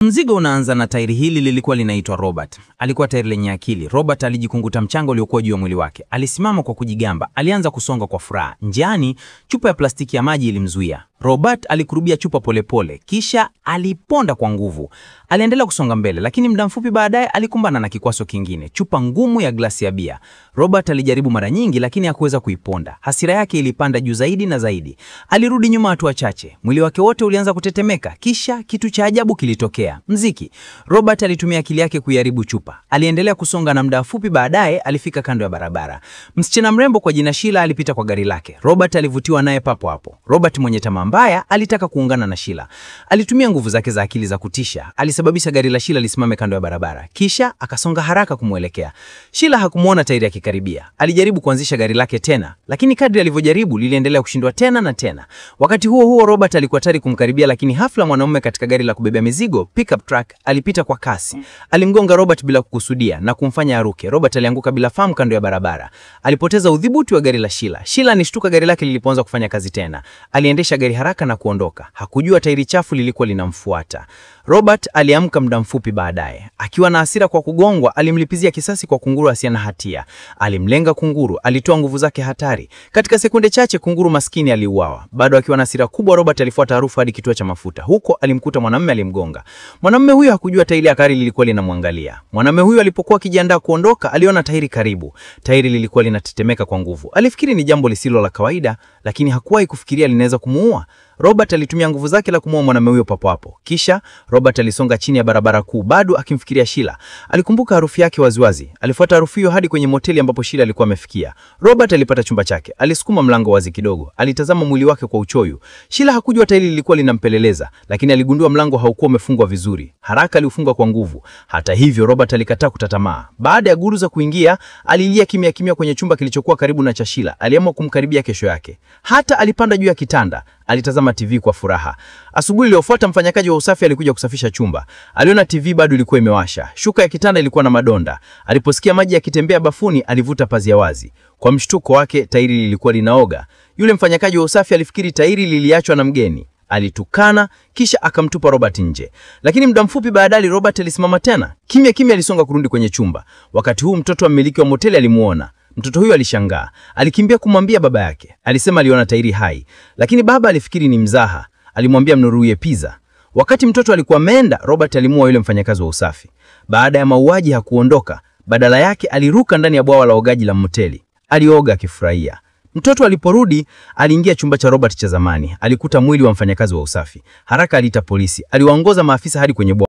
Mzigo unaanza na tairi hili lilikuwa linaitwa Robert. Alikuwa tairi lenye akili. Robert alijikunguta mchanga uliokuwa juu ya mwili wake. Alisimama kwa kujigamba. Alianza kusonga kwa furaha. Njiani, chupa ya plastiki ya maji ilimzuia. Robert alikurubia chupa polepole, kisha aliponda kwa nguvu. Aliendelea kusonga mbele, lakini muda mfupi baadaye alikumbana na kikwazo kingine, chupa ngumu ya glasi ya bia. Robert alijaribu mara nyingi lakini hakuweza kuiponda. Hasira yake ilipanda juu zaidi na zaidi. Alirudi nyuma hatua chache. Mwili wake wote ulianza kutetemeka, kisha kitu cha ajabu kilitokea. Mziki. Robert alitumia akili yake kuiharibu chupa. Aliendelea kusonga na muda mfupi baadaye alifika kando ya barabara. Msichana mrembo kwa jina Sheila alipita kwa gari lake. Robert alivutiwa naye papo hapo. Robert mwenye tamaa mbaya alitaka kuungana na Sheila. Alitumia nguvu zake za akili za kutisha. Alisababisha gari la Sheila lisimame kando ya barabara. Kisha akasonga haraka kumuelekea. Sheila hakumuona tairi akikaribia. Alijaribu kuanzisha gari lake tena, lakini kadri alivyojaribu liliendelea kushindwa tena na tena. Wakati huo huo Robert alikuwa tayari kumkaribia, lakini hafla mwanamume katika gari la kubebea mizigo, pickup truck, alipita kwa kasi. Alimgonga Robert bila kukusudia na kumfanya aruke. Robert alianguka bila fahamu kando ya barabara. Alipoteza udhibiti wa gari la Sheila. Sheila alishtuka gari lake lilipoanza kufanya kazi tena. Aliendesha gari haraka na kuondoka. Hakujua tairi chafu lilikuwa linamfuata. Robert aliamka muda mfupi baadaye. Akiwa na hasira kwa kugongwa, alimlipizia kisasi kwa kunguru asiye na hatia. Alimlenga kunguru, alitoa nguvu zake hatari. Katika sekunde chache kunguru maskini aliuawa. Bado akiwa na hasira kubwa, Robert alifuata harufu hadi kituo cha mafuta. Huko alimkuta mwanamume alimgonga. Mwanamume huyo hakujua tairi ya gari lilikuwa linamwangalia. Mwanamume huyo alipokuwa akijiandaa kuondoka, aliona tairi karibu. Tairi lilikuwa linatetemeka kwa nguvu. Alifikiri ni jambo lisilo la kawaida, lakini hakuwahi kufikiria linaweza kumuua. Robert alitumia nguvu zake la kumuua mwanamume huyo papo hapo. Kisha Robert alisonga chini ya barabara kuu, bado akimfikiria Sheila. Alikumbuka harufu yake waziwazi. Alifuata harufu hiyo hadi kwenye moteli ambapo Sheila alikuwa amefikia. Robert alipata chumba chake. Alisukuma mlango wazi kidogo. Alitazama mwili wake kwa uchoyo. Sheila hakujua tairi lilikuwa linampeleleza, lakini aligundua mlango haukuwa umefungwa vizuri. Haraka aliufunga kwa nguvu. Hata hivyo Robert alikataa kutatamaa. Baada ya guru za kuingia, alilia kimya kimya kwenye chumba kilichokuwa karibu na cha Sheila. Aliamua kumkaribia kesho yake. Hata alipanda juu ya kitanda. Alitazama TV kwa furaha. Asubuhi iliyofuata mfanyakazi wa usafi alikuja kusafisha chumba. Aliona TV bado ilikuwa imewasha. Shuka ya kitanda ilikuwa na madonda. Aliposikia maji yakitembea bafuni, alivuta pazia wazi. Kwa mshtuko wake, tairi lilikuwa linaoga. Yule mfanyakazi wa usafi alifikiri tairi liliachwa na mgeni. Alitukana kisha akamtupa Robert nje. Lakini muda mfupi baadaye Robert alisimama tena. Kimya kimya alisonga kurudi kwenye chumba. Wakati huu mtoto wa mmiliki wa moteli alimuona. Mtoto huyo alishangaa. Alikimbia kumwambia baba yake. Alisema aliona tairi hai, lakini baba alifikiri ni mzaha. Alimwambia mnunulie pizza. Wakati mtoto alikuwa ameenda, Robert alimuua yule mfanyakazi wa usafi. Baada ya mauaji hakuondoka, badala yake aliruka ndani ya bwawa la ogaji la moteli. Alioga akifurahia. Mtoto aliporudi, aliingia chumba cha Robert cha zamani. Alikuta mwili wa mfanyakazi wa usafi. Haraka aliita polisi. Aliwaongoza maafisa hadi kwenye bwawa.